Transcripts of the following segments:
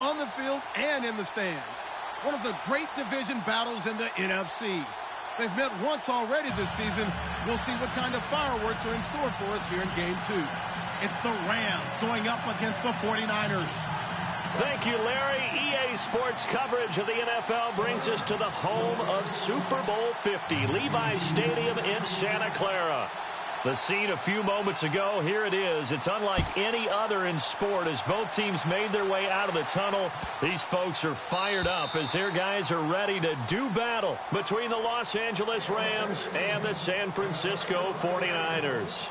on the field and in the stands. One of the great division battles in the NFC. They've met once already this season. We'll see what kind of fireworks are in store for us here in Game 2. It's the Rams going up against the 49ers. Thank you, Larry. EA Sports coverage of the NFL brings us to the home of Super Bowl 50, Levi's Stadium in Santa Clara. The scene a few moments ago, here it is. It's unlike any other in sport as both teams made their way out of the tunnel. These folks are fired up as their guys are ready to do battle between the Los Angeles Rams and the San Francisco 49ers.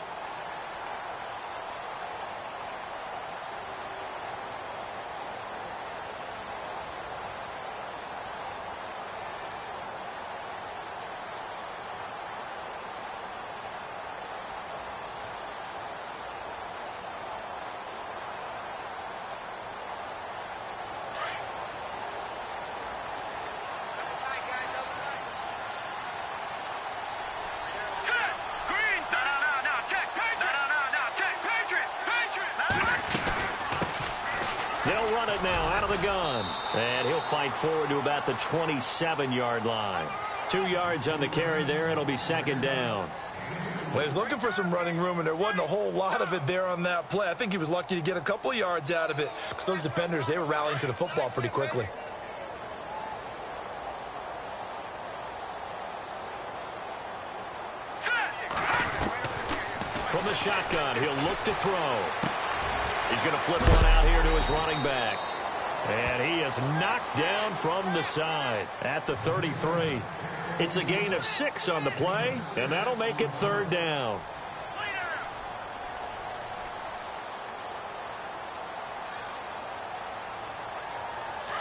They'll run it now out of the gun. And he'll fight forward to about the 27-yard line. 2 yards on the carry there. It'll be second down. Well, he was looking for some running room, and there wasn't a whole lot of it there on that play. I think he was lucky to get a couple of yards out of it because those defenders, they were rallying to the football pretty quickly. From the shotgun, he'll look to throw. He's going to flip one out here to his running back. And he is knocked down from the side at the 33. It's a gain of 6 on the play, and that'll make it third down.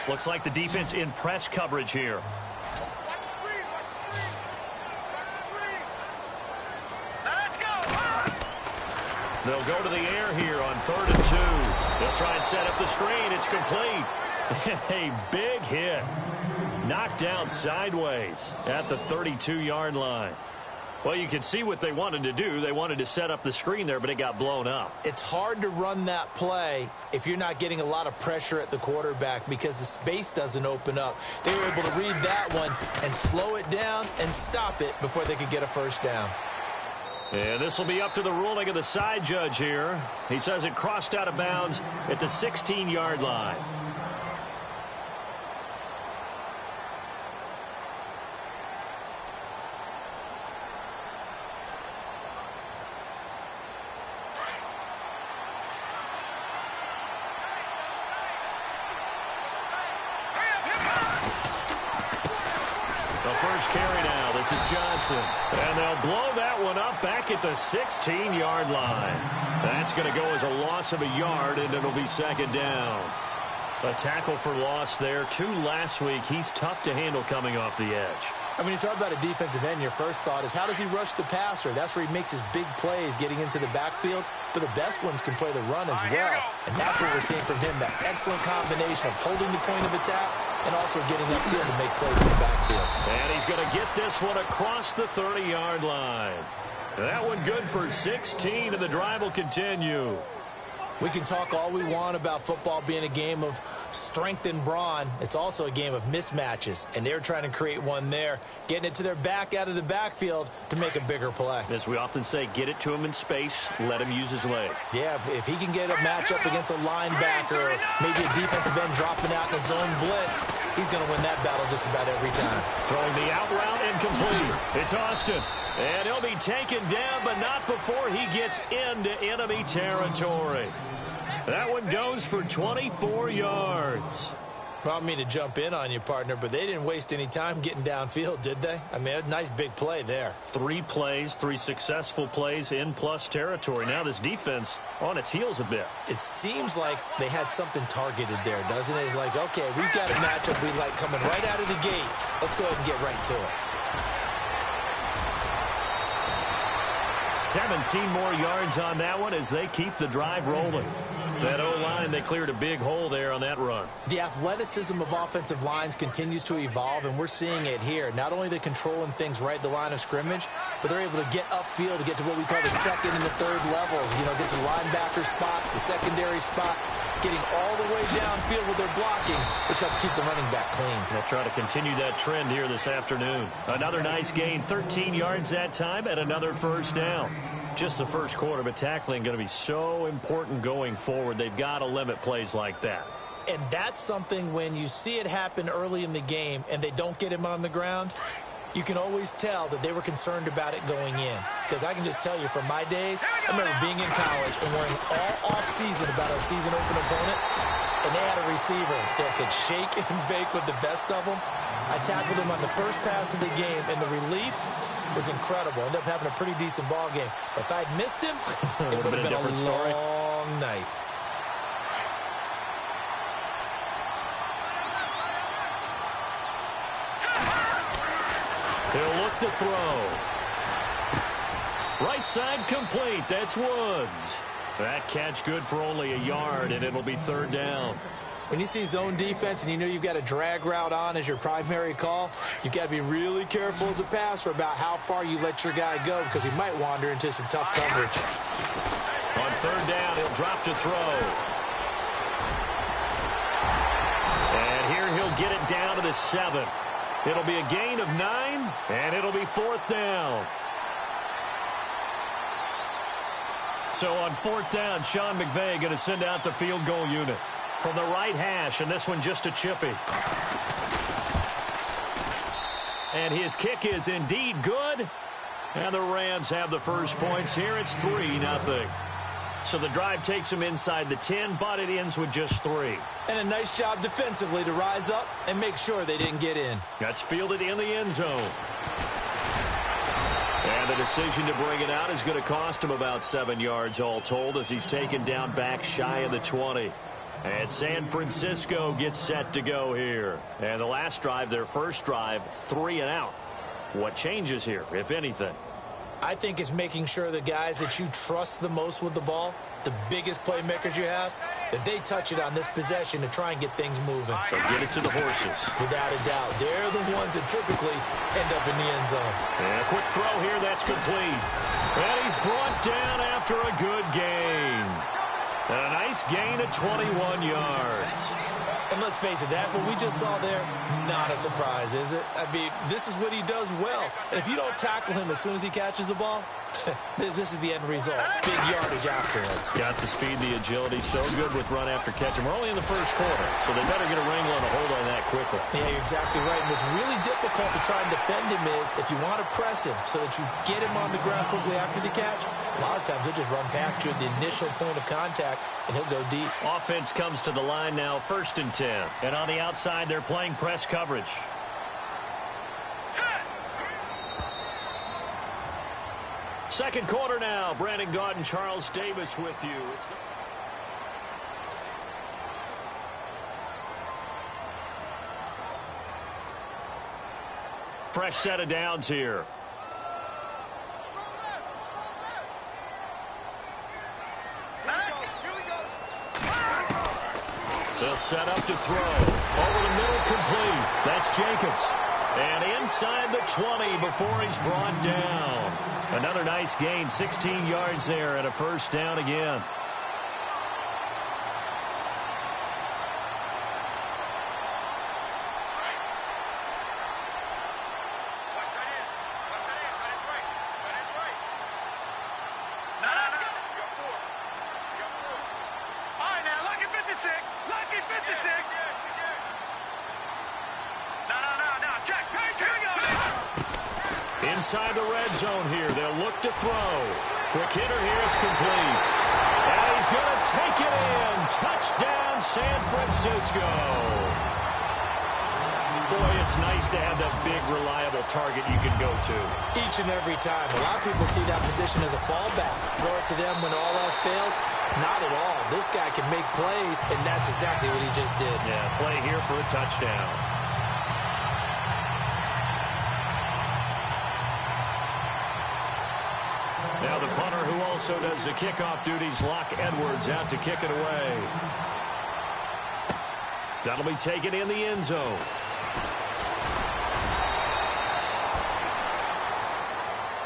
Looks like the defense in press coverage here. They'll go to the air here on 3rd and 2. They'll try and set up the screen. It's complete. A big hit. Knocked down sideways at the 32-yard line. Well, you can see what they wanted to do. They wanted to set up the screen there, but it got blown up. It's hard to run that play if you're not getting a lot of pressure at the quarterback because the space doesn't open up. They were able to read that one and slow it down and stop it before they could get a first down. And this will be up to the ruling of the side judge here. He says it crossed out of bounds at the 16-yard line. First carry now. This is Johnson. And they'll blow that one up back at the 16-yard line. That's going to go as a loss of a yard, and it'll be second down. A tackle for loss there. 2 last week. He's tough to handle coming off the edge. I mean, you talk about a defensive end, your first thought is how does he rush the passer? That's where he makes his big plays getting into the backfield. But the best ones can play the run as well. And that's what we're seeing from him, that excellent combination of holding the point of attack and also getting upfield to make plays in the backfield. And he's going to get this one across the 30-yard line. That one good for 16, and the drive will continue. We can talk all we want about football being a game of strength and brawn. It's also a game of mismatches, and they're trying to create one there, getting it to their back out of the backfield to make a bigger play. As we often say, get it to him in space, let him use his leg. Yeah, if he can get a matchup against a linebacker or maybe a defensive end dropping out in a zone blitz, he's going to win that battle just about every time. Throwing the out route incomplete. It's Austin. And he'll be taken down, but not before he gets into enemy territory. That one goes for 24 yards. Well, I don't mean to jump in on you, partner, but they didn't waste any time getting downfield, did they? I mean, a nice big play there. 3 plays, 3 successful plays in plus territory. Now this defense on its heels a bit. It seems like they had something targeted there, doesn't it? It's like, okay, we've got a matchup we like coming right out of the gate. Let's go ahead and get right to it. 17 more yards on that one as they keep the drive rolling. That O-line, they cleared a big hole there on that run. The athleticism of offensive lines continues to evolve, and we're seeing it here. Not only they're controlling things right at the line of scrimmage, but they're able to get upfield to get to what we call the second and the third levels. You know, get to the linebacker spot, the secondary spot, getting all the way downfield with their blocking, which helps keep the running back clean. They'll try to continue that trend here this afternoon. Another nice gain, 13 yards that time, and another first down. Just the first quarter, but tackling going to be so important going forward. They've got to limit plays like that. And that's something when you see it happen early in the game and they don't get him on the ground, you can always tell that they were concerned about it going in. Because I can just tell you from my days, I remember being in college and worrying all off-season about our season open opponent, and they had a receiver that could shake and bake with the best of them. I tackled him on the first pass of the game, and the relief was incredible. Ended up having a pretty decent ball game. But if I'd missed him, it would have been a different story. Long night. He'll look to throw. Right side complete. That's Woods. That catch good for only a yard, and it'll be third down. When you see zone defense and you know you've got a drag route on as your primary call, you've got to be really careful as a passer about how far you let your guy go because he might wander into some tough coverage. On third down, he'll drop to throw. And here he'll get it down to the 7. It'll be a gain of 9, and it'll be fourth down. So on fourth down, Sean McVay going to send out the field goal unit. From the right hash, and this one just a chippy. And his kick is indeed good. And the Rams have the first points here. It's 3-0. So the drive takes them inside the 10, but it ends with just 3. And a nice job defensively to rise up and make sure they didn't get in. That's fielded in the end zone. And the decision to bring it out is going to cost him about 7 yards all told as he's taken down back shy of the 20. And San Francisco gets set to go here. And the last drive, their first drive, 3 and out. What changes here, if anything? I think it's making sure the guys that you trust the most with the ball, the biggest playmakers you have, that they touch it on this possession to try and get things moving. So get it to the horses. Without a doubt. They're the ones that typically end up in the end zone. And a quick throw here, that's complete. And he's brought down after a good gain. And a nice gain of 21 yards. And let's face it, that what we just saw there, not a surprise, is it? I mean, this is what he does well. And if you don't tackle him as soon as he catches the ball, this is the end result. Big yardage afterwards. Got the speed, the agility, so good with run after catch. And we're only in the first quarter, so they better get a wrangle and a hold on that quickly. Yeah, you're exactly right. And what's really difficult to try and defend him is if you want to press him so that you get him on the ground quickly after the catch, a lot of times he'll just run past you at the initial point of contact, and he'll go deep. Offense comes to the line now, 1st and 10. And on the outside, they're playing press coverage. Second quarter now. Brandon Gaudin, Charles Davis with you. Fresh set of downs here. They'll set up to throw. Over the middle, complete. That's Jacobs. And inside the 20 before he's brought down. Another nice gain, 16 yards there and a first down again. Inside the red zone here. They'll look to throw. Quick hitter here. It's complete. And he's going to take it in. Touchdown, San Francisco. Boy, it's nice to have that big, reliable target you can go to. Each and every time. A lot of people see that position as a fallback. Throw it to them when all else fails. Not at all. This guy can make plays, and that's exactly what he just did. Yeah, play here for a touchdown. Now the punter who also does the kickoff duties. Lock Edwards out to kick it away. That'll be taken in the end zone.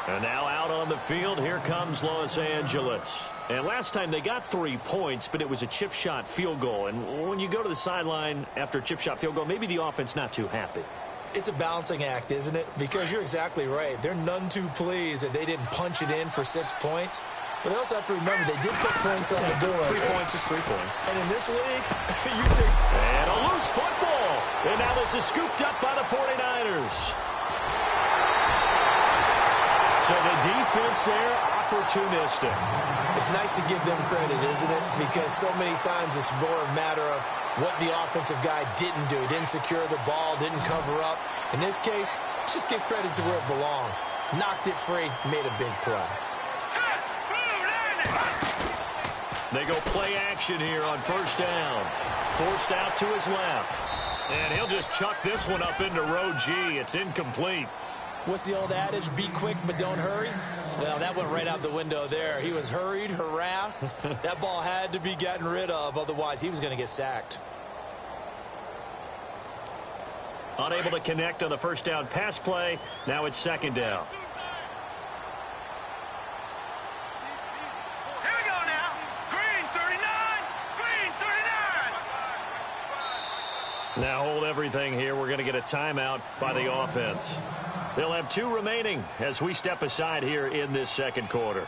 And now out on the field, here comes Los Angeles. And last time they got 3 points, but it was a chip shot field goal. And when you go to the sideline after a chip shot field goal, maybe the offense not too happy. It's a balancing act, isn't it? Because you're exactly right. They're none too pleased that they didn't punch it in for 6 points. But they also have to remember they did put points on the board. 3 points is 3 points. And in this league, you take... And a loose football. And now this is scooped up by the 49ers. So the defense there, opportunistic. It's nice to give them credit, isn't it? Because so many times it's more a matter of what the offensive guy didn't do. Didn't secure the ball, didn't cover up. In this case, let's just give credit to where it belongs. Knocked it free, made a big play. They go play action here on first down. Forced out to his left. And he'll just chuck this one up into row G. It's incomplete. What's the old adage? Be quick, but don't hurry. Well, that went right out the window there. He was hurried, harassed. That ball had to be gotten rid of. Otherwise, he was going to get sacked. Unable to connect on the first down pass play. Now it's second down. Here we go now. Green 39. Green 39. Now hold everything here. We're going to get a timeout by the offense. They'll have 2 remaining as we step aside here in this second quarter.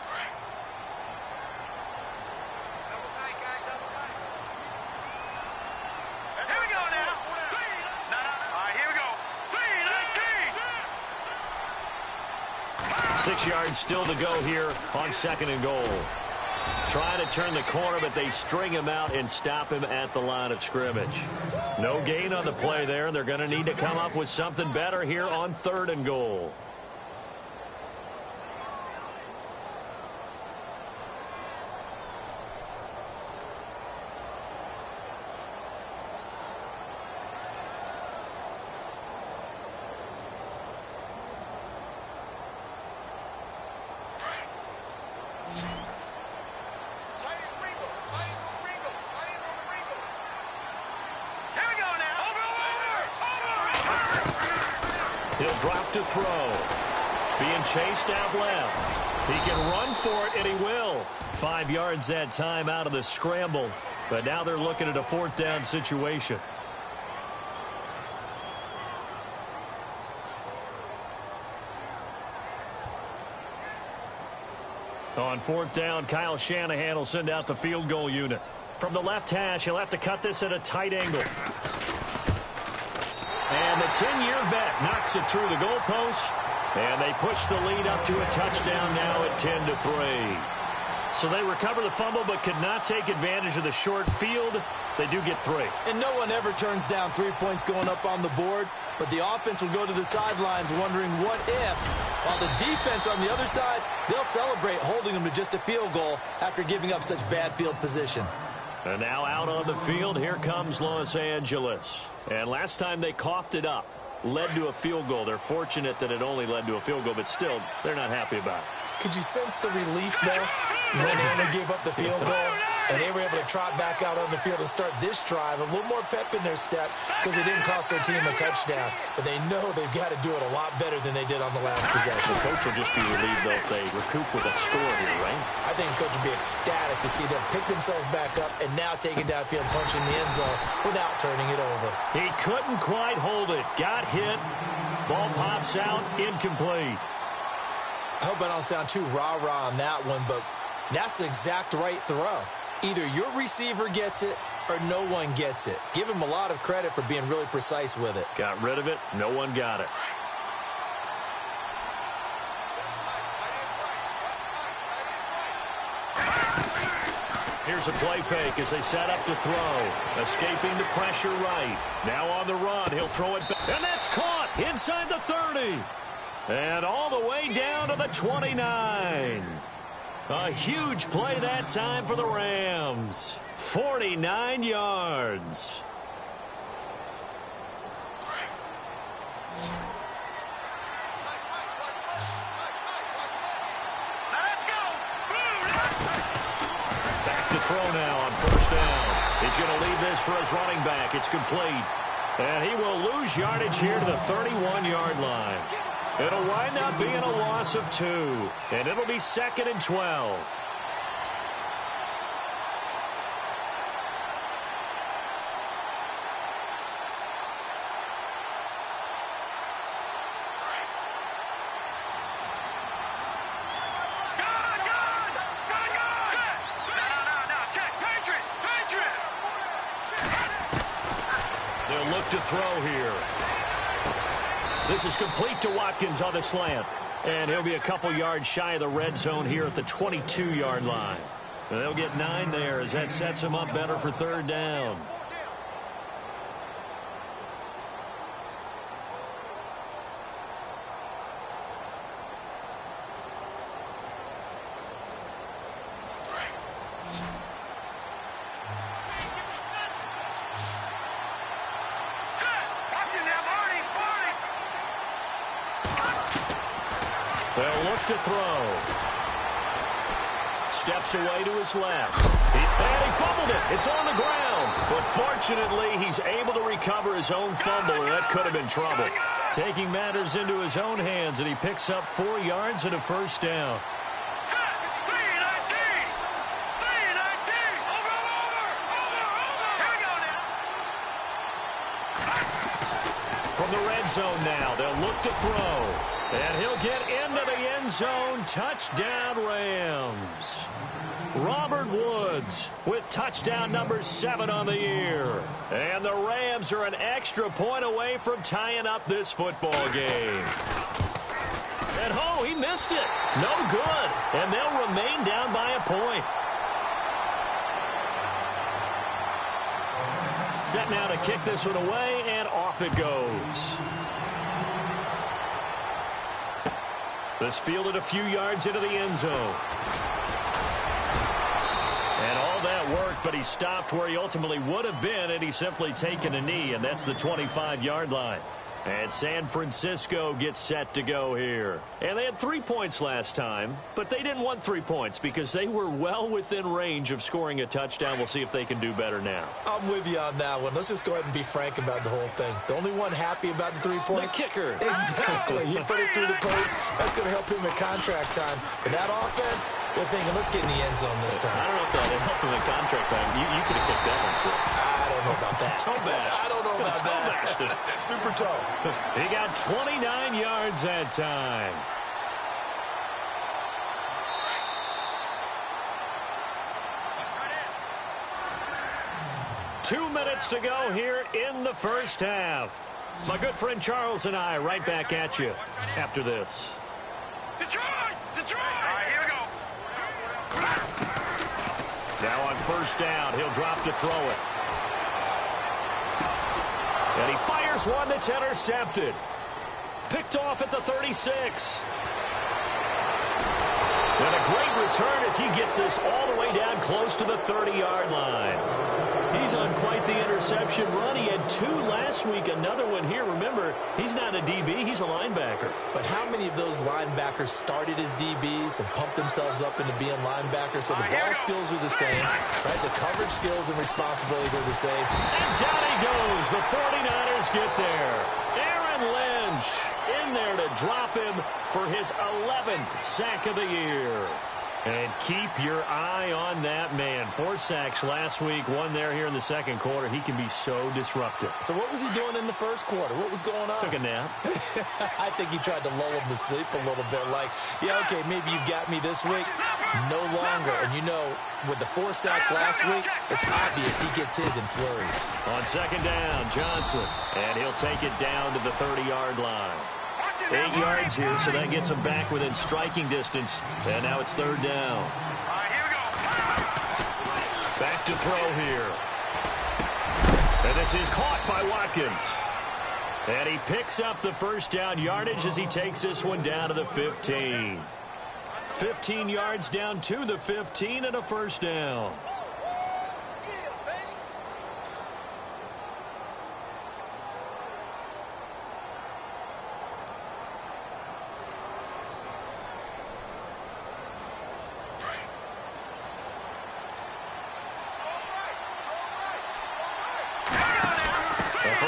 Here we go now. All right, here we go. 3-19. 6 yards still to go here on second and goal. Trying to turn the corner, but they string him out and stop him at the line of scrimmage. No gain on the play there. They're going to need to come up with something better here on third and goal. He'll drop to throw. Being chased out left. He can run for it, and he will. 5 yards that time out of the scramble. But now they're looking at a fourth down situation. On fourth down, Kyle Shanahan will send out the field goal unit. From the left hash, he'll have to cut this at a tight angle. And the 10-year vet knocks it through the goalpost. And they push the lead up to a touchdown now at 10-3. So they recover the fumble but could not take advantage of the short field. They do get 3. And no one ever turns down 3 points going up on the board. But the offense will go to the sidelines wondering what if. While the defense on the other side, they'll celebrate holding them to just a field goal after giving up such bad field position. And now out on the field, here comes Los Angeles. And last time they coughed it up, led to a field goal. They're fortunate that it only led to a field goal, but still, they're not happy about it. Could you sense the relief, though, when they only gave up the field goal? And they were able to trot back out on the field and start this drive. A little more pep in their step because it didn't cost their team a touchdown. But they know they've got to do it a lot better than they did on the last possession. The coach will just be relieved, though, if they recoup with a score here, right? I think the coach will be ecstatic to see them pick themselves back up and now take it downfield, punching the end zone without turning it over. He couldn't quite hold it. Got hit. Ball pops out. Incomplete. I hope I don't sound too rah-rah on that one, but that's the exact right throw. Either your receiver gets it or no one gets it. Give him a lot of credit for being really precise with it. Got rid of it. No one got it. Here's a play fake as they set up to throw. Escaping the pressure right. Now on the run. He'll throw it back. And that's caught inside the 30. And all the way down to the 29. A huge play that time for the Rams. 49 yards. Let's go. He's going to leave this for his running back. It's complete. And he will lose yardage here to the 31-yard line. It'll wind up being a loss of 2. And it'll be 2nd and 12. To throw here. This is complete to Watkins on the slant. And he'll be a couple yards shy of the red zone here at the 22-yard line. And they'll get 9 there as that sets him up better for 3rd down. They'll look to throw. Steps away to his left. And he fumbled it. It's on the ground. But fortunately, he's able to recover his own fumble, and that could have been trouble. Taking matters into his own hands, and he picks up 4 yards and a 1st down. From the red zone now, they'll look to throw. And he'll get into the end zone. Touchdown, Rams. Robert Woods with touchdown number 7 on the year. And the Rams are an extra point away from tying up this football game. And he missed it. No good. And they'll remain down by a point. Set now to kick this one away, and off it goes. This fielded a few yards into the end zone. And all that worked, but he stopped where he ultimately would have been had he simply taken a knee, and that's the 25-yard line. And San Francisco gets set to go here. And they had 3 points last time, but they didn't want 3 points because they were well within range of scoring a touchdown. We'll see if they can do better now. I'm with you on that one. Let's just go ahead and be frank about the whole thing. The only one happy about the 3-point? The kicker. Exactly. He put it through the post. That's going to help him in contract time. But that offense, they're thinking, let's get in the end zone this time. I don't know if that would help him in contract time. You could have kicked that one, too. I don't know about that. Toe bash. I don't know about that. Super toe. He got 29 yards that time. Two minutes to go here in the first half. My good friend Charles and I right back at you after this. Detroit! Detroit! All right, here we go. Now on 1st down, he'll drop to throw it. And he fires one that's intercepted. Picked off at the 36. And a great return as he gets this all the way down close to the 30-yard line. He's on quite the interception run. He had 2 last week, another one here. Remember, he's not a DB, he's a linebacker. But how many of those linebackers started as DBs and pumped themselves up into being linebackers? So the ball skills are the same, right? The coverage skills and responsibilities are the same. And down he goes. The 49ers get there. Aaron Lynch in there to drop him for his 11th sack of the year. And keep your eye on that man. 4 sacks last week, 1 there here in the second quarter. He can be so disruptive. So what was he doing in the first quarter? What was going on? Took a nap. I think he tried to lull him to sleep a little bit. Like, yeah, okay, maybe you got me this week. No longer. And you know, with the 4 sacks last week, it's obvious he gets his in flurries. On 2nd down, Johnson. And he'll take it down to the 30-yard line. 8 yards here, so that gets him back within striking distance. And now it's 3rd down. All right, here we go. Back to throw here. And this is caught by Watkins. And he picks up the 1st down yardage as he takes this one down to the 15. 15 yards down to the 15 and a 1st down.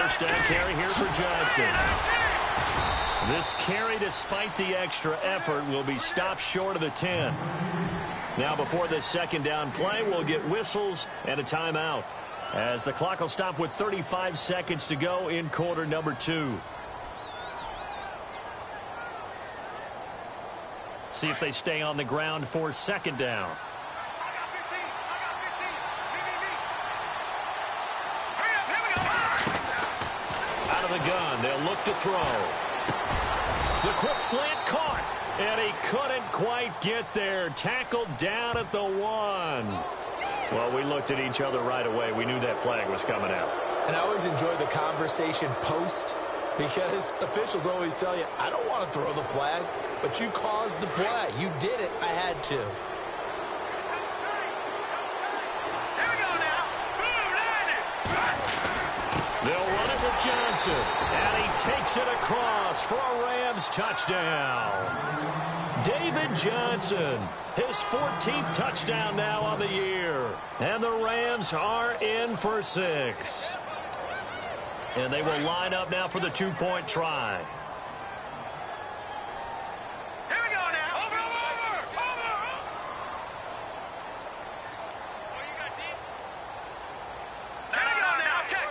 first down carry here for Johnson. This carry, despite the extra effort, will be stopped short of the 10. Now, before this second down play, we'll get whistles and a timeout, as the clock will stop with 35 seconds to go in quarter number 2. See if they stay on the ground for second down. Out of the gun, they'll look to throw. The quick slant caught, and he couldn't quite get there. Tackled down at the 1. Well, we looked at each other right away. We knew that flag was coming out. And I always enjoy the conversation post, because officials always tell you, I don't want to throw the flag, but you caused the play. You did it. I had to. They'll run it with Johnson, and he takes it across for a Rams touchdown. David Johnson, his 14th touchdown now on the year. And the Rams are in for 6. And they will line up now for the 2-point try. Here we go now. Over. There we go now. Check.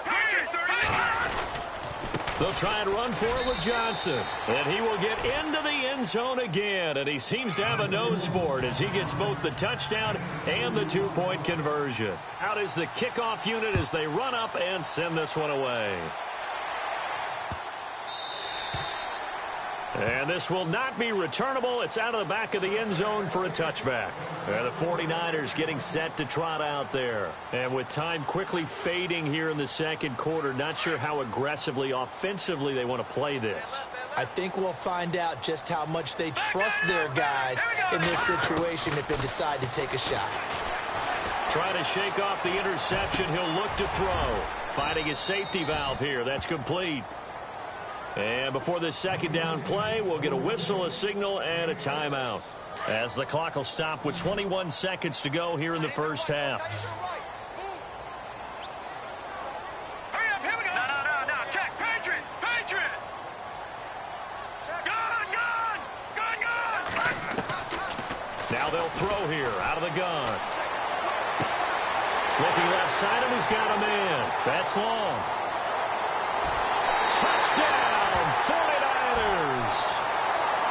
They'll try and run for it with Johnson. And he will get into the end zone again. And he seems to have a nose for it as he gets both the touchdown and the 2-point conversion. Out is the kickoff unit as they run up and send this one away. And this will not be returnable. It's out of the back of the end zone for a touchback. And the 49ers getting set to trot out there. And with time quickly fading here in the second quarter, not sure how aggressively, offensively they want to play this. I think we'll find out just how much they trust their guys in this situation if they decide to take a shot. Trying to shake off the interception. He'll look to throw. Finding his safety valve here. That's complete. And before this second down play, we'll get a whistle, a signal, and a timeout, as the clock will stop with 21 seconds to go here in the first half. Hurry up, here we go. No. Check. Patriot. Gun. Now they'll throw here out of the gun. Looking left side, and he's got a man. That's long. Touchdown, 49ers.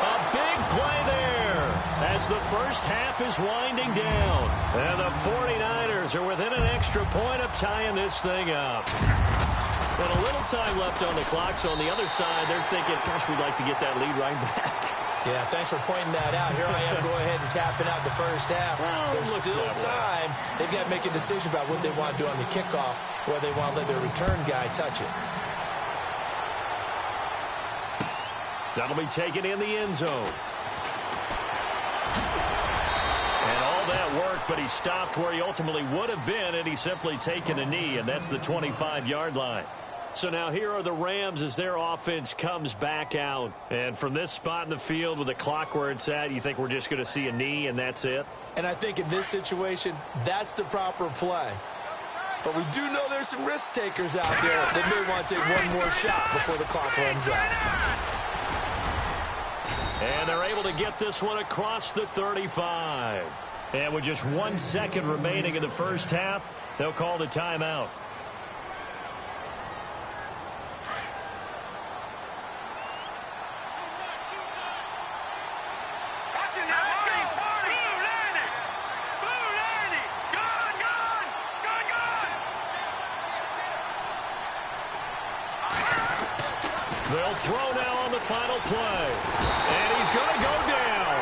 A big play there as the first half is winding down. And the 49ers are within an extra point of tying this thing up. But a little time left on the clock, so on the other side, they're thinking, gosh, we'd like to get that lead right back. Yeah, thanks for pointing that out. Here I am go ahead and tapping out the first half. Well, there's still time. They've got to make a decision about what they want to do on the kickoff, whether they want to let their return guy touch it. That'll be taken in the end zone. And all that work, but he stopped where he ultimately would have been, and he's simply taken a knee, and that's the 25-yard line. So now here are the Rams as their offense comes back out. And from this spot in the field with the clock where it's at, you think we're just going to see a knee and that's it? And I think in this situation, that's the proper play. But we do know there's some risk takers out there that may want to take one more shot before the clock runs out. And they're able to get this one across the 35. And with just 1 second remaining in the first half, they'll call the timeout. They'll throw now on the final play. And he's going to go down.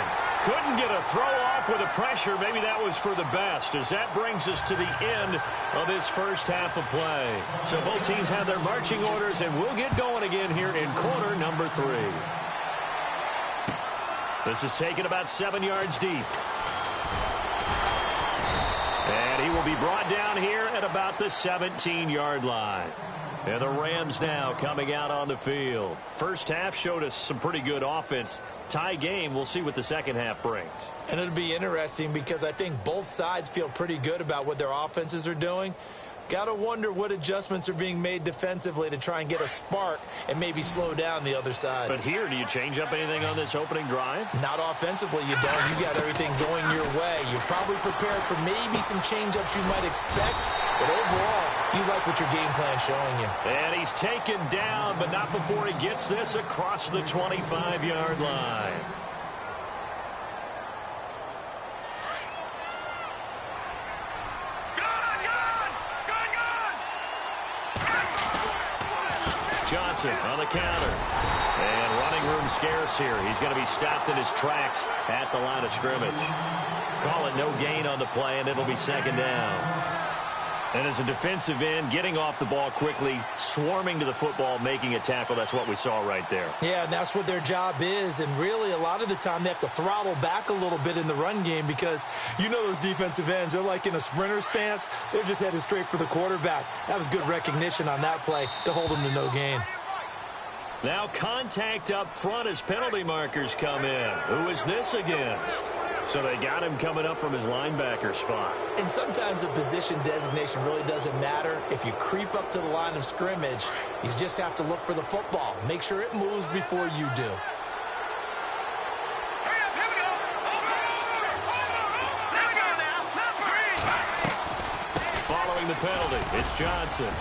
Couldn't get a throw off with the pressure. Maybe that was for the best, as that brings us to the end of this first half of play. So both teams have their marching orders, and we'll get going again here in quarter number 3. This is taken about 7 yards deep. And he will be brought down here at about the 17-yard line. And the Rams now coming out on the field. First half showed us some pretty good offense. Tie game, we'll see what the second half brings. And it'll be interesting because I think both sides feel pretty good about what their offenses are doing. Got to wonder what adjustments are being made defensively to try and get a spark and maybe slow down the other side. But here, do you change up anything on this opening drive? Not offensively, you don't. You got everything going your way. You're probably prepared for maybe some change-ups you might expect, but overall, you like what your game plan's showing you. And he's taken down, but not before he gets this across the 25-yard line. Johnson on the counter. And running room scarce here. He's going to be stopped in his tracks at the line of scrimmage. Call it no gain on the play, and it'll be second down. And as a defensive end, getting off the ball quickly, swarming to the football, making a tackle, that's what we saw right there. Yeah, and that's what their job is. And really, a lot of the time, they have to throttle back a little bit in the run game because you know those defensive ends, they're like in a sprinter stance. They're just headed straight for the quarterback. That was good recognition on that play to hold them to no gain. Now contact up front as penalty markers come in. Who is this against? So they got him coming up from his linebacker spot. And sometimes the position designation really doesn't matter. If you creep up to the line of scrimmage, you just have to look for the football. Make sure it moves before you do. Following the penalty, it's Johnson.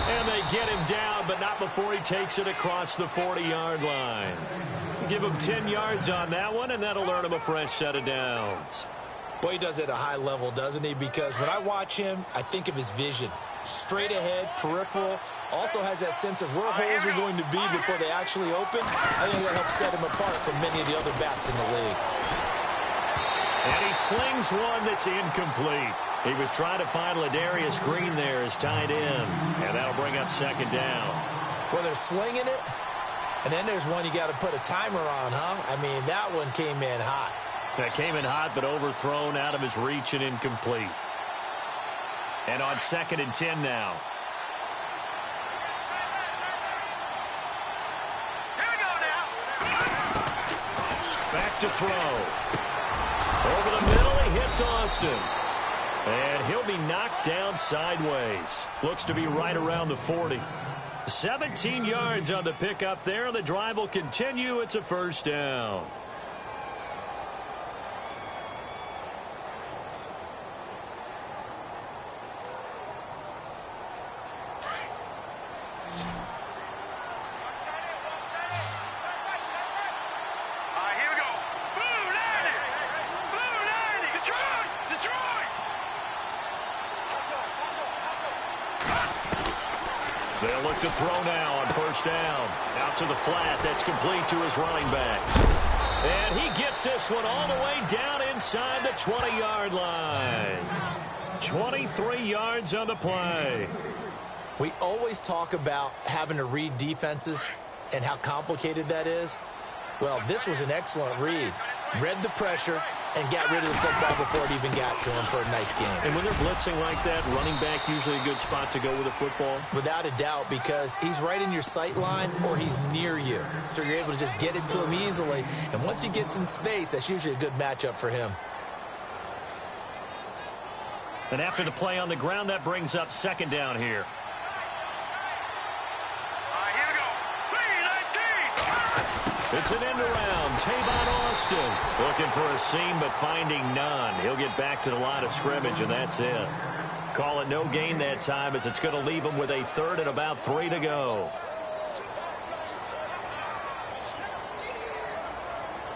And they get him down, but not before he takes it across the 40-yard line. Give him 10 yards on that one, and that'll earn him a fresh set of downs. Boy, he does it at a high level, doesn't he? Because when I watch him, I think of his vision. Straight ahead, peripheral, also has that sense of where holes are going to be before they actually open. I think that helps set him apart from many of the other backs in the league. And he slings one that's incomplete. He was trying to find Ladarius Green there as tight end, and that'll bring up second down. Well, they're slinging it, and then there's one you got to put a timer on, huh? I mean, that one came in hot. That came in hot, but overthrown, out of his reach and incomplete. And on 2nd and 10 now. Here we go now. Back to throw. Over the middle, he hits Austin. And he'll be knocked down sideways. Looks to be right around the 40. 17 yards on the pickup there. The drive will continue. It's a first down. Here we go. Blue 90. Blue 90. Detroit. Detroit. They'll look to throw now on first down. Out to the flat. That's complete to his running back. And he gets this one all the way down inside the 20-yard line. 23 yards on the play. We always talk about having to read defenses and how complicated that is. Well, this was an excellent read. Read the pressure and got rid of the football before it even got to him for a nice game. And when they're blitzing like that, running back usually a good spot to go with the football? Without a doubt, because he's right in your sight line or he's near you. So you're able to just get it to him easily. And once he gets in space, that's usually a good matchup for him. And after the play on the ground, that brings up second down here. Here we go. 319. It's an end around. Tavon Austin looking for a seam, but finding none. He'll get back to the line of scrimmage, and that's it. Call it no gain that time, as it's going to leave him with a third and about 3 to go.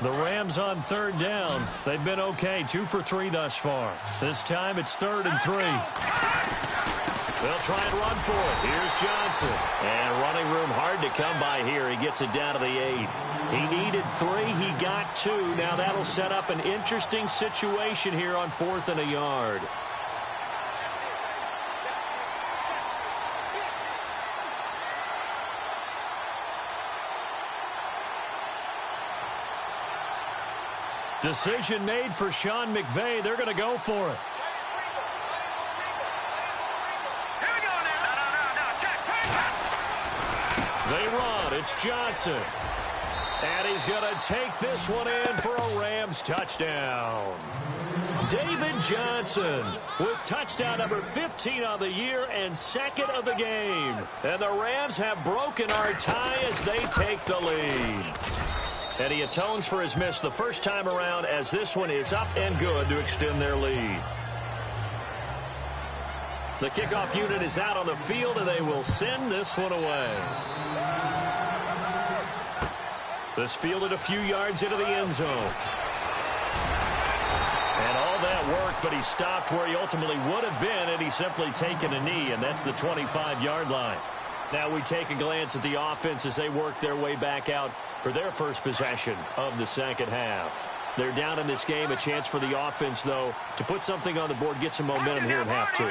The Rams on third down. They've been okay, 2 for 3 thus far. This time it's 3rd and 3. They'll try and run for it. Here's Johnson. And running room hard to come by here. He gets it down to the 8. He needed 3. He got 2. Now that'll set up an interesting situation here on 4th and a yard. Decision made for Sean McVay. They're going to go for it. Here we go now. No. Check. They run. It's Johnson. And he's going to take this one in for a Rams touchdown. David Johnson with touchdown number 15 on the year and second of the game. And the Rams have broken our tie as they take the lead. And he atones for his miss the first time around as this one is up and good to extend their lead. The kickoff unit is out on the field, and they will send this one away. This fielded a few yards into the end zone. And all that work, but he stopped where he ultimately would have been, and he's simply taken a knee, and that's the 25-yard line. Now we take a glance at the offense as they work their way back out for their first possession of the second half. They're down in this game. A chance for the offense, though, to put something on the board, get some momentum here in half two.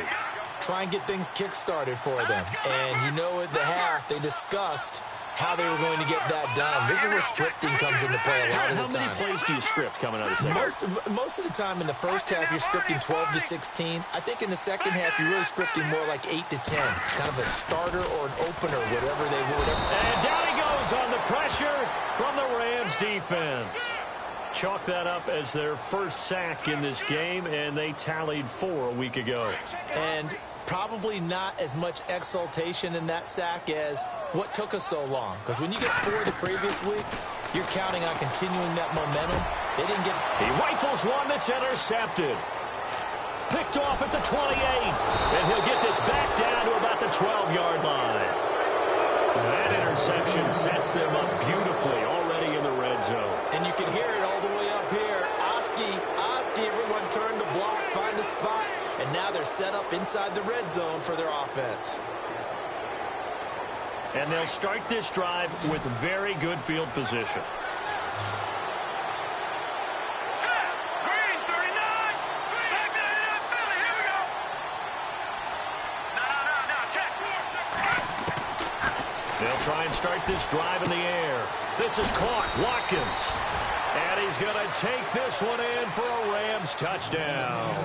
Try and get things kick-started for them. And you know at the half, they discussed how they were going to get that done. This is where scripting comes into play a lot of the time. How many plays do you script coming out of second? Most of the time in the first half, you're scripting 12 to 16. I think in the second half, you're really scripting more like 8 to 10. Kind of a starter or an opener, whatever they were. And down he goes on the pressure from the Rams defense. Chalk that up as their first sack in this game, and they tallied 4 a week ago. And probably not as much exultation in that sack as what took us so long. Because when you get 4 the previous week, you're counting on continuing that momentum. They didn't get... He rifles one that's intercepted. Picked off at the 28. And he'll get this back down to about the 12-yard line. That interception sets them up beautifully already in the red zone. And you can hear it all the way up here. Oski, everyone turn to block, find a spot, and now they're set up inside the red zone for their offense. And they'll start this drive with very good field position. Green, 39. Back there in that Philly. Here we go. No, check. They'll try and start this drive in the air. This is caught. Watkins. And he's going to take this one in for a Rams touchdown.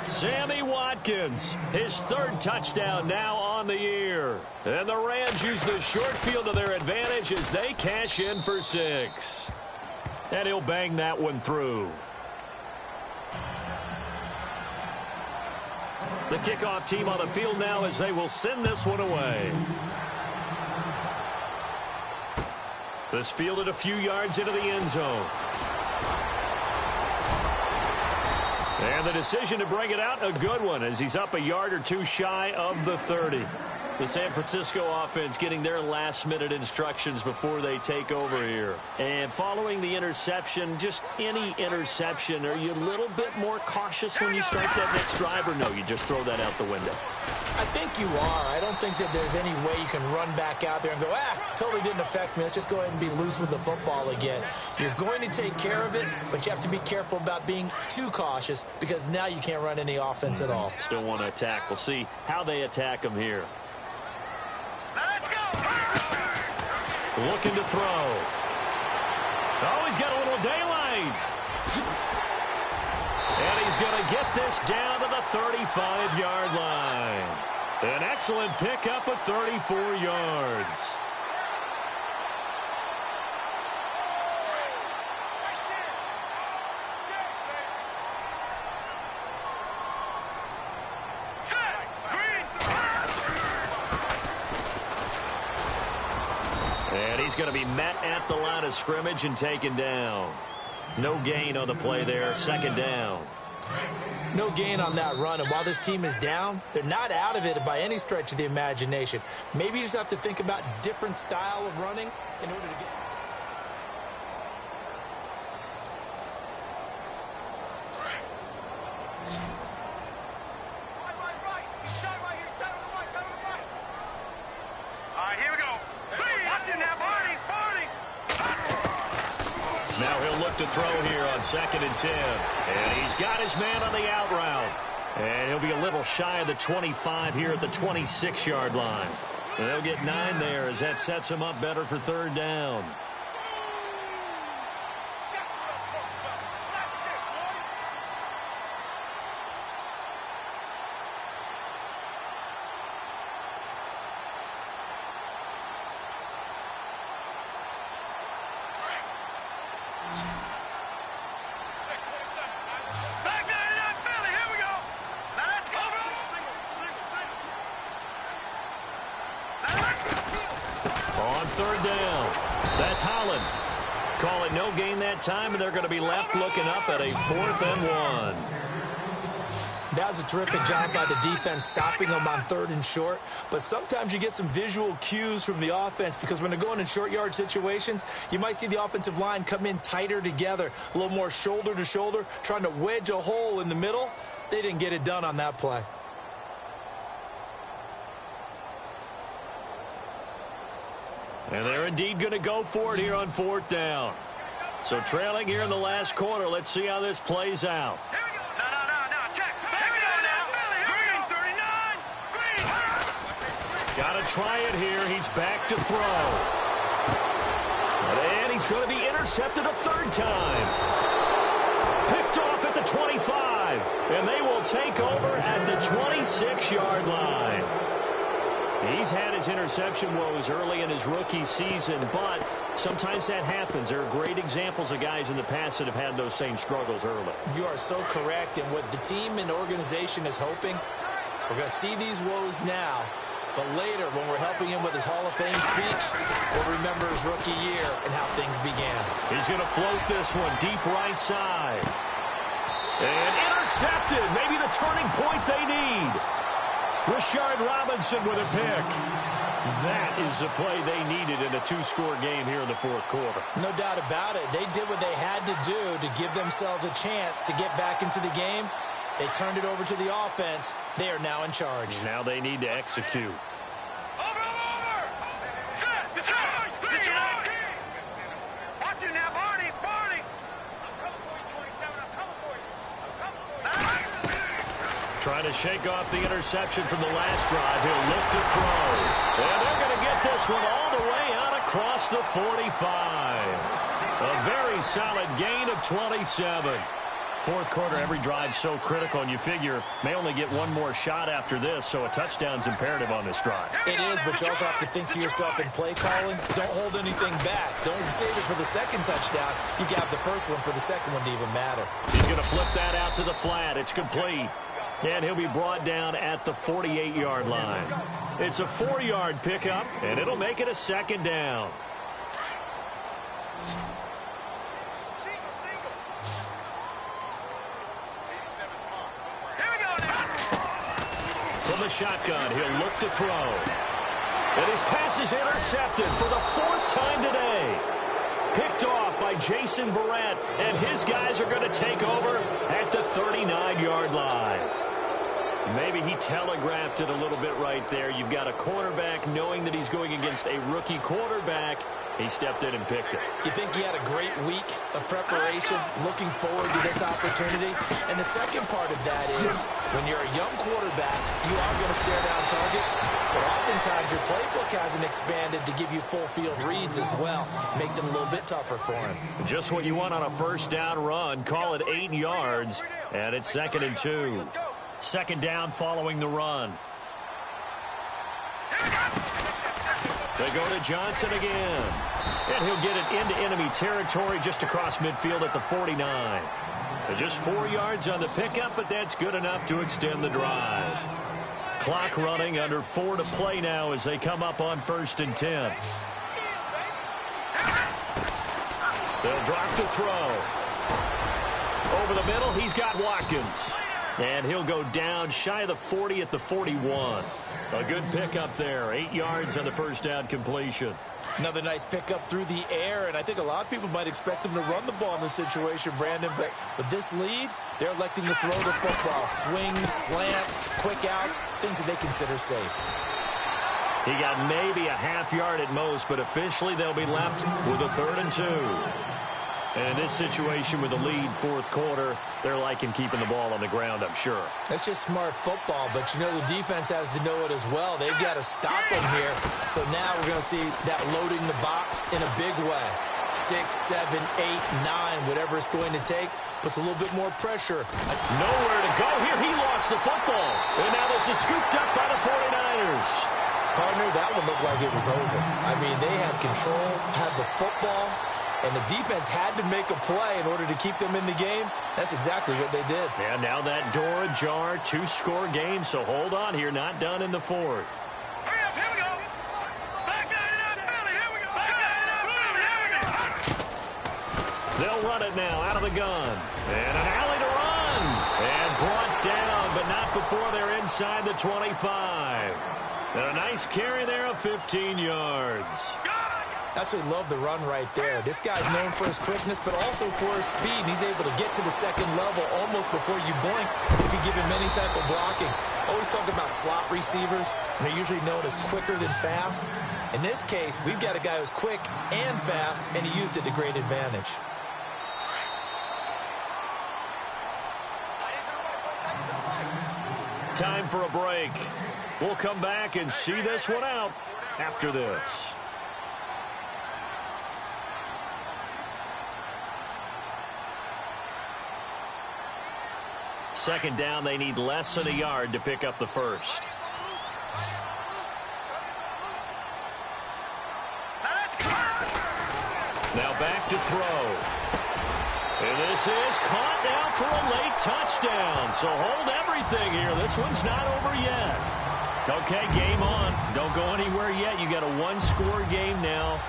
Sammy Watkins, his third touchdown now on the year. And the Rams use the short field to their advantage as they cash in for 6. And he'll bang that one through. The kickoff team on the field now as they will send this one away. This fielded a few yards into the end zone. And the decision to bring it out, a good one, as he's up a yard or two shy of the 30. The San Francisco offense getting their last-minute instructions before they take over here. And following the interception, just any interception, are you a little bit more cautious when you start that next drive, or no, you just throw that out the window? I think you are. I don't think that there's any way you can run back out there and go, totally didn't affect me. Let's just go ahead and be loose with the football again. You're going to take care of it, but you have to be careful about being too cautious because now you can't run any offense at all. Still want to attack. We'll see how they attack them here. Let's go. Looking to throw. Oh, he's got a little daylight. And he's going to get this down to the 35-yard line. An excellent pickup of 34 yards. And he's going to be met at the line of scrimmage and taken down. No gain on the play there, second down. No gain on that run, and while this team is down, they're not out of it by any stretch of the imagination. Maybe you just have to think about different style of running in order to get... All right, here we go. Watching now, Barney. Now he'll look to throw here on 2nd and 10. And he's got his man on the out route. And he'll be a little shy of the 25 here at the 26-yard line. And they'll get 9 there as that sets him up better for third down. Back there On third down, that's Holland. Call it no gain that time, and they're going to be left looking up at a 4th and 1. That was a terrific job by the defense stopping them on 3rd and short. But sometimes you get some visual cues from the offense because when they're going in short yard situations, you might see the offensive line come in tighter together, a little more shoulder to shoulder, trying to wedge a hole in the middle. They didn't get it done on that play. And they're indeed going to go for it here on 4th down. So trailing here in the last quarter. Let's see how this plays out. Got to try it here. He's back to throw. And he's going to be intercepted a 3rd time. Picked off at the 25. And they will take over at the 26-yard line. He's had his interception woes early in his rookie season, but sometimes that happens. There are great examples of guys in the past that have had those same struggles early. You are so correct. And what the team and organization is hoping, we're going to see these woes now. But later, when we're helping him with his Hall of Fame speech, we'll remember his rookie year and how things began. He's going to float this one deep right side. And intercepted. Maybe the turning point they need. Rashard Robinson with a pick. That is the play they needed in a 2-score game here in the 4th quarter. No doubt about it. They did what they had to do to give themselves a chance to get back into the game. They turned it over to the offense. They are now in charge. Now they need to execute. Over! Set! Watch it now, Barney! I'm coming for you, 27. I'm coming for you. Trying to shake off the interception from the last drive. He'll look to throw. And they're going to get this one all the way out across the 45. A very solid gain of 27. 4th quarter, every drive so critical, and you figure may only get one more shot after this, so a touchdown's imperative on this drive. It is, but you also have to think to yourself in play calling, don't hold anything back. Don't save it for the second touchdown. You got the first one for the second one to even matter. He's going to flip that out to the flat. It's complete. And he'll be brought down at the 48-yard line. It's a 4-yard pickup, and it'll make it a 2nd down. From the shotgun, he'll look to throw. And his pass is intercepted for the 4th time today. Picked off by Jason Verrett, and his guys are going to take over at the 39-yard line. Maybe he telegraphed it a little bit right there. You've got a cornerback knowing that he's going against a rookie quarterback. He stepped in and picked it. You think he had a great week of preparation, looking forward to this opportunity? And the second part of that is, when you're a young quarterback, you are going to stare down targets, but oftentimes your playbook hasn't expanded to give you full field reads as well. Makes it a little bit tougher for him. Just what you want on a 1st down run. Call it 8 yards, and it's 2nd and 2. 2nd down following the run. They go to Johnson again. And he'll get it into enemy territory just across midfield at the 49. Just 4 yards on the pickup, but that's good enough to extend the drive. Clock running, under 4 to play now as they come up on 1st and 10. They'll drop the throw. Over the middle, he's got Watkins. And he'll go down shy of the 40 at the 41. A good pickup there. 8 yards on the 1st down completion. Another nice pickup through the air, and I think a lot of people might expect him to run the ball in this situation, Brandon, but with this lead, they're electing to throw the football. Swings, slants, quick outs, things that they consider safe. He got maybe a half yard at most, but officially they'll be left with a 3rd and 2. And in this situation with the lead 4th quarter, they're liking keeping the ball on the ground, I'm sure. That's just smart football, but you know the defense has to know it as well. They've got to stop them here. So now we're going to see that loading the box in a big way. 6, 7, 8, 9, whatever it's going to take, puts a little bit more pressure. Nowhere to go here. He lost the football. And now this is scooped up by the 49ers. Partner, that one looked like it was over. I mean, they had control, had the football, and the defense had to make a play in order to keep them in the game. That's exactly what they did. And now that door ajar, 2-score game, so hold on here, not done in the 4th. Hurry up, here we go. Back 99 Philly, They'll run it now out of the gun. And an alley to run. And brought down, but not before they're inside the 25. And a nice carry there of 15 yards. Absolutely love the run right there. This guy's known for his quickness, but also for his speed. And he's able to get to the second level almost before you blink if you give him any type of blocking. Always talk about slot receivers, and they're usually known as quicker than fast. In this case, we've got a guy who's quick and fast, and he used it to great advantage. Time for a break. We'll come back and see this one out after this. Second down, they need less than a yard to pick up the first. Now back to throw. And this is caught now for a late touchdown. So hold everything here. This one's not over yet. Okay, game on. Don't go anywhere yet. You got a one-score game now.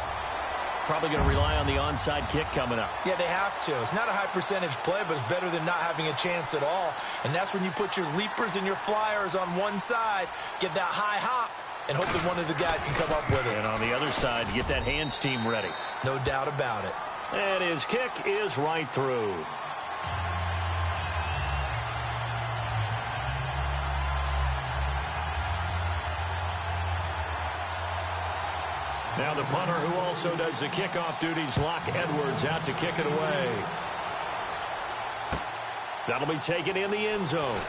Probably going to rely on the onside kick coming up. Yeah, they have to. It's not a high-percentage play, but it's better than not having a chance at all. And that's when you put your leapers and your flyers on one side, get that high hop, and hope that one of the guys can come up with it. And on the other side, get that hands team ready. No doubt about it. And his kick is right through. Now the punter, who also does the kickoff duties, Locke Edwards, out to kick it away. That'll be taken in the end zone.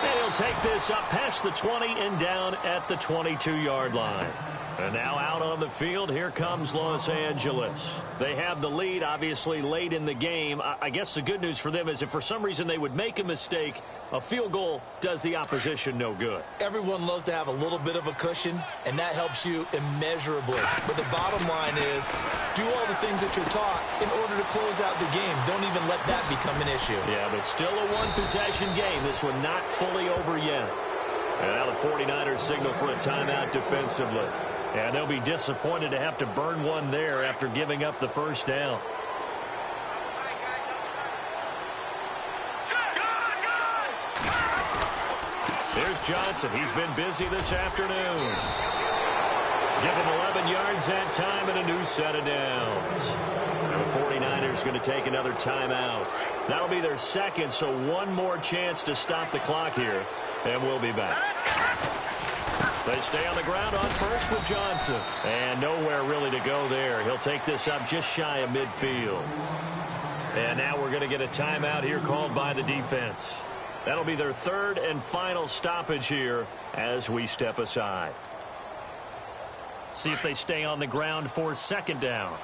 And he'll take this up past the 20 and down at the 22-yard line. And now out on the field, here comes Los Angeles. They have the lead, obviously, late in the game. I guess the good news for them is if for some reason they would make a mistake, a field goal does the opposition no good. Everyone loves to have a little bit of a cushion, and that helps you immeasurably. But the bottom line is, do all the things that you're taught in order to close out the game. Don't even let that become an issue. Yeah, but still a one-possession game. This one not fully over yet. And now the 49ers signal for a timeout defensively. And they'll be disappointed to have to burn one there after giving up the first down. Here's Johnson. He's been busy this afternoon. Given 11 yards that time and a new set of downs. And the 49ers going to take another timeout. That'll be their second, so one more chance to stop the clock here. And we'll be back. They stay on the ground on first with Johnson. And nowhere really to go there. He'll take this up just shy of midfield. And now we're going to get a timeout here called by the defense. That'll be their third and final stoppage here as we step aside. See if they stay on the ground for second down.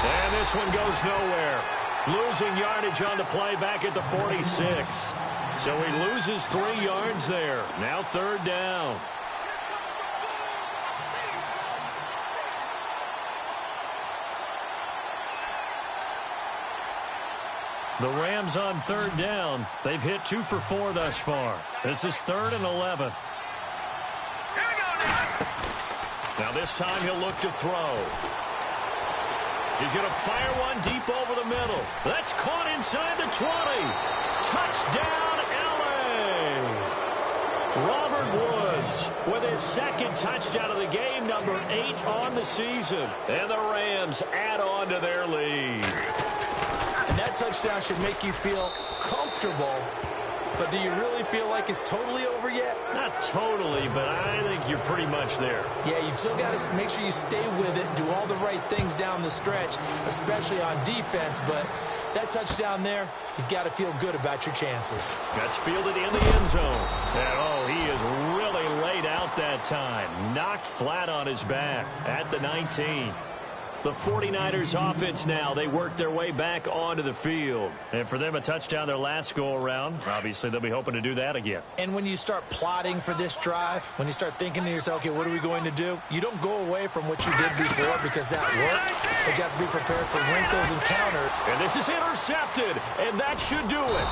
And this one goes nowhere. Losing yardage on the play back at the 46. So he loses 3 yards there. Now third down. The Rams on third down. They've hit 2 for 4 thus far. This is 3rd and 11. Now this time he'll look to throw. He's going to fire one deep over the middle. That's caught inside the 20. Touchdown, L.A. Robert Woods with his second touchdown of the game, number 8 on the season. And the Rams add on to their lead. And that touchdown should make you feel comfortable. But do you really feel like it's totally over yet? Not totally, but I think you're pretty much there. Yeah, you've still got to make sure you stay with it, do all the right things down the stretch, especially on defense. But that touchdown there, you've got to feel good about your chances. That's fielded in the end zone. And, oh, he is really laid out that time. Knocked flat on his back at the 19. The 49ers offense now, they work their way back onto the field. And for them, a touchdown their last go-around. Obviously, they'll be hoping to do that again. And when you start plotting for this drive, when you start thinking to yourself, okay, what are we going to do? You don't go away from what you did before because that worked, but you have to be prepared for wrinkles and counter. And this is intercepted, and that should do it.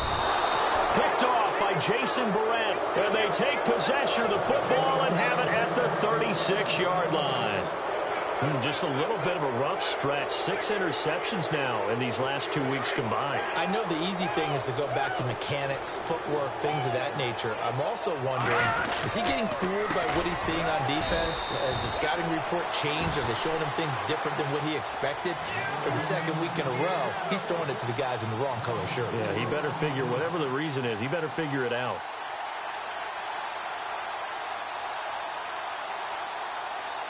Picked off by Jason Verrett. And they take possession of the football and have it at the 36-yard line. Just a little bit of a rough stretch. 6 interceptions now in these last 2 weeks combined. I know the easy thing is to go back to mechanics, footwork, things of that nature. I'm also wondering, is he getting fooled by what he's seeing on defense? Has the scouting report changed? Are they showing him things different than what he expected? For the second week in a row, he's throwing it to the guys in the wrong color shirts. Yeah, he better figure, whatever the reason is, he better figure it out.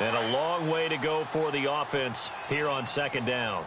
And a long way to go for the offense here on second down.